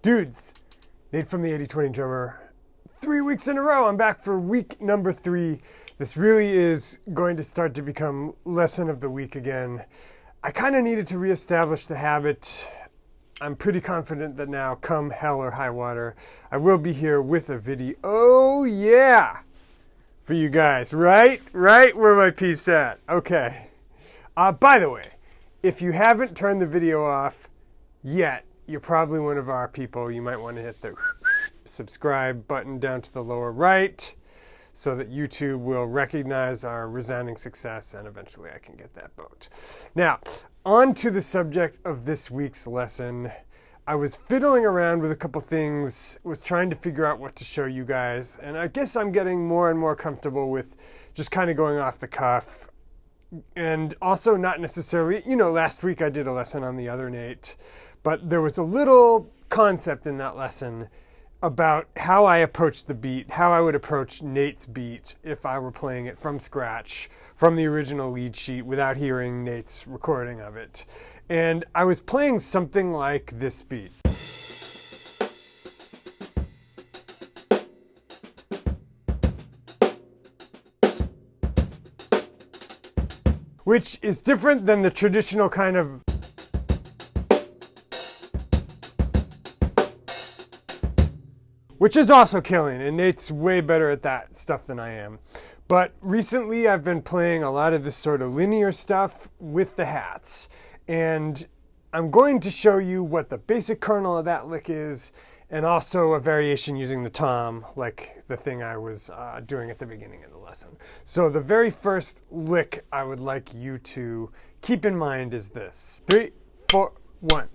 Dudes, Nate from the 80/20 Drummer. 3 weeks in a row, I'm back for week number 3. This really is going to start to become lesson of the week again. I kind of needed to reestablish the habit. I'm pretty confident that now, come hell or high water, I will be here with a video. Oh yeah! For you guys, right where my peeps at. Okay. By the way, if you haven't turned the video off yet, you're probably one of our people. You might want to hit the subscribe button down to the lower right so that YouTube will recognize our resounding success and eventually I can get that vote. Now, on to the subject of this week's lesson. I was fiddling around with a couple things, was trying to figure out what to show you guys, and I guess I'm getting more and more comfortable with just kind of going off the cuff. And also not necessarily, last week I did a lesson on the other Nate, but there was a little concept in that lesson about how I approached the beat, how I would approach Nate's beat if I were playing it from scratch, from the original lead sheet, without hearing Nate's recording of it. And I was playing something like this beat. Which is different than the traditional kind of which is also killing, and Nate's way better at that stuff than I am. But recently I've been playing a lot of this sort of linear stuff with the hats, and I'm going to show you what the basic kernel of that lick is, and also a variation using the tom, like the thing I was doing at the beginning of the lesson. So the very first lick I would like you to keep in mind is this. 3, 4, 1.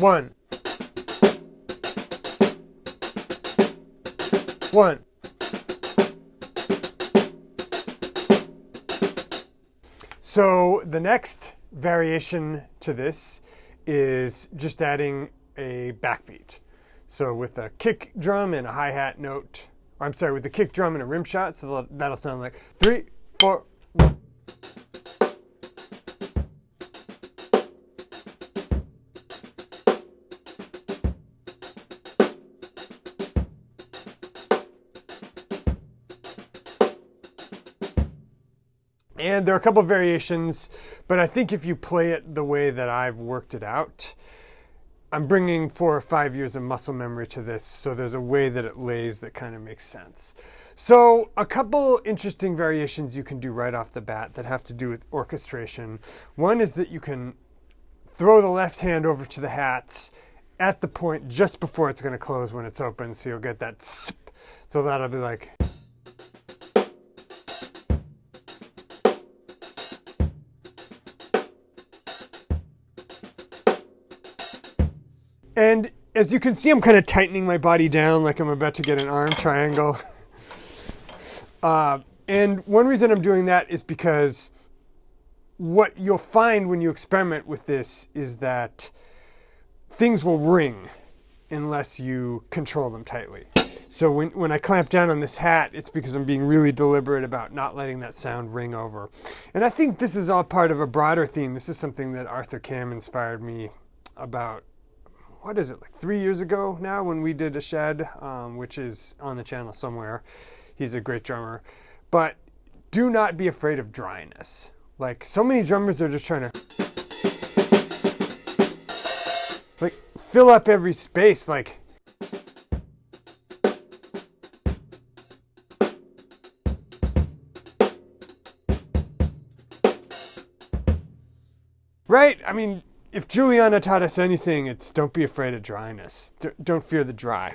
One. So the next variation to this is just adding a backbeat. So with a kick drum and a hi-hat note, or I'm sorry, with the kick drum and a rim shot, so that'll sound like 3, 4, 1. And there are a couple of variations, but I think if you play it the way that I've worked it out, I'm bringing 4 or 5 years of muscle memory to this, so there's a way that it lays that kind of makes sense. So a couple interesting variations you can do right off the bat that have to do with orchestration. One is that you can throw the left hand over to the hats at the point just before it's going to close when it's open, so you'll get that sip. So that'll be like... And as you can see, I'm kind of tightening my body down like I'm about to get an arm triangle. And one reason I'm doing that is because what you'll find when you experiment with this is that things will ring unless you control them tightly. So when I clamp down on this hat, it's because I'm being really deliberate about not letting that sound ring over. And I think this is all part of a broader theme. This is something that Arthur Cam inspired me about, what is it, like 3 years ago now, when we did a shed, which is on the channel somewhere. He's a great drummer. But do not be afraid of dryness. Like, so many drummers are just trying to like fill up every space, like right? I mean, if Juliana taught us anything, it's don't be afraid of dryness. Don't fear the dry.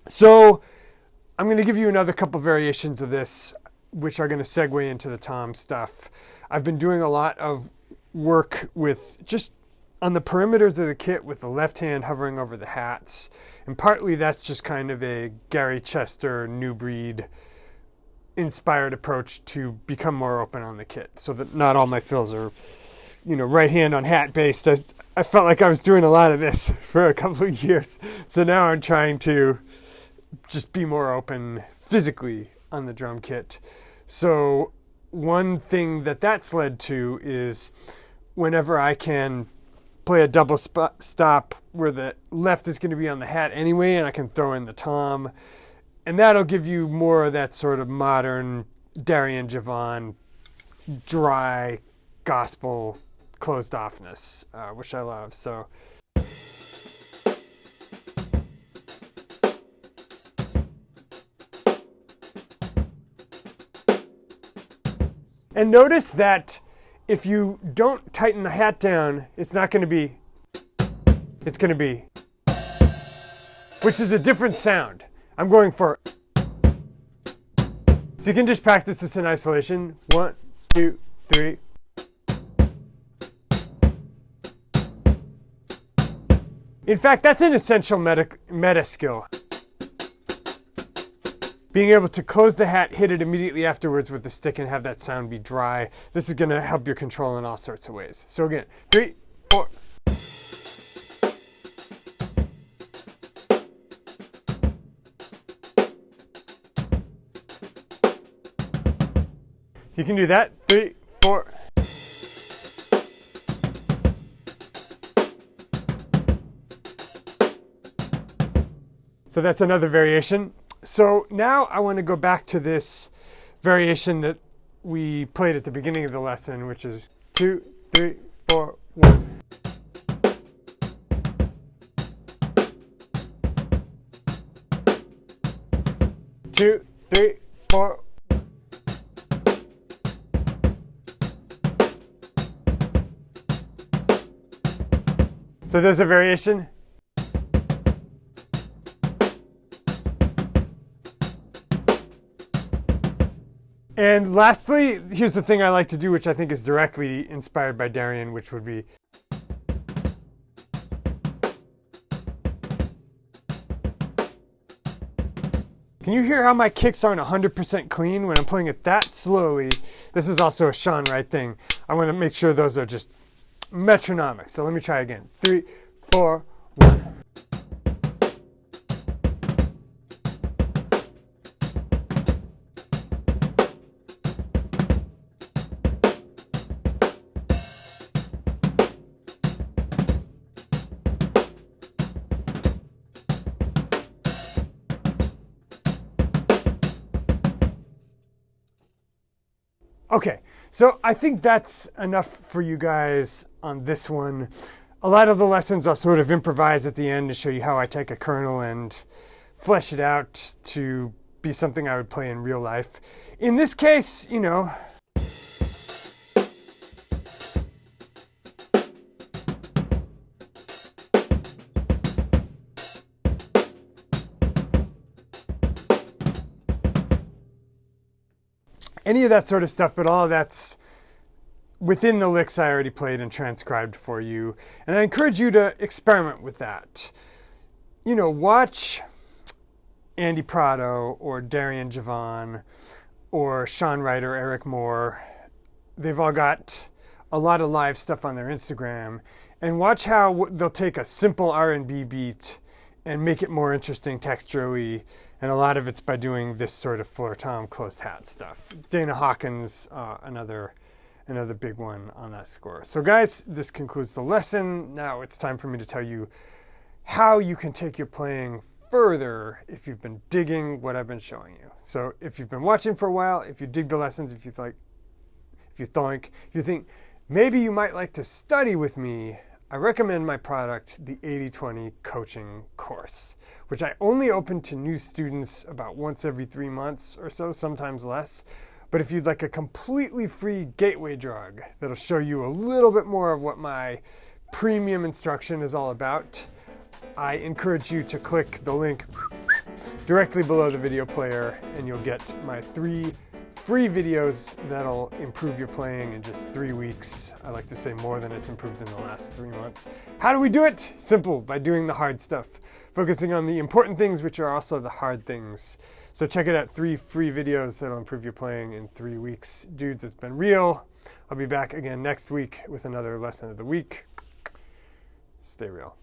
So I'm going to give you another couple variations of this, which are going to segue into the tom stuff. I've been doing a lot of work with just on the perimeters of the kit with the left hand hovering over the hats. And partly that's just kind of a Gary Chester, New Breed inspired approach to become more open on the kit so that not all my fills are right hand on hat based. I felt like I was doing a lot of this for a couple of years. So now I'm trying to just be more open physically on the drum kit. So one thing that's led to is whenever I can play a double stop where the left is going to be on the hat anyway, and I can throw in the tom, and that'll give you more of that sort of modern Darian Javon dry gospel closed offness, which I love. So and notice that if you don't tighten the hat down, it's not going to be, it's going to be, which is a different sound. I'm going for, so you can just practice this in isolation. 1, 2, 3. In fact, that's an essential meta skill. Being able to close the hat, hit it immediately afterwards with the stick, and have that sound be dry. This is going to help your control in all sorts of ways. So again, 3, 4. You can do that. 3, 4. So that's another variation. So now I want to go back to this variation that we played at the beginning of the lesson, which is 2, 3, 4, 1. Two, three, four. So there's a variation. And lastly, here's the thing I like to do, which I think is directly inspired by Darian, which would be can you hear how my kicks aren't 100% clean when I'm playing it that slowly? This is also a Sean Wright thing. I want to make sure those are just metronomic. So let me try again. 3, 4, 1. Okay, so I think that's enough for you guys on this one. A lot of the lessons I'll sort of improvise at the end to show you how I take a kernel and flesh it out to be something I would play in real life. In this case, you know, any of that sort of stuff, but all of that's within the licks I already played and transcribed for you. And I encourage you to experiment with that. You know, watch Andy Prado or Darian Javon or Sean Wright or Eric Moore. They've all got a lot of live stuff on their Instagram. And watch how they'll take a simple R&B beat and make it more interesting texturally. And a lot of it's by doing this sort of floor tom closed hat stuff. Dana Hawkins, another big one on that score. So guys, this concludes the lesson. Now it's time for me to tell you how you can take your playing further if you've been digging what I've been showing you. So if you've been watching for a while, if you dig the lessons, if you think maybe you might like to study with me, I recommend my product, the 80/20 coaching course, which I only open to new students about once every 3 months or so, sometimes less. But if you'd like a completely free gateway drug that'll show you a little bit more of what my premium instruction is all about, I encourage you to click the link directly below the video player and you'll get my 3 free videos that'll improve your playing in just 3 weeks. I like to say more than it's improved in the last 3 months. How do we do it? Simple, by doing the hard stuff, focusing on the important things, which are also the hard things. So check it out, 3 free videos that'll improve your playing in 3 weeks. Dudes, it's been real. I'll be back again next week with another lesson of the week. Stay real.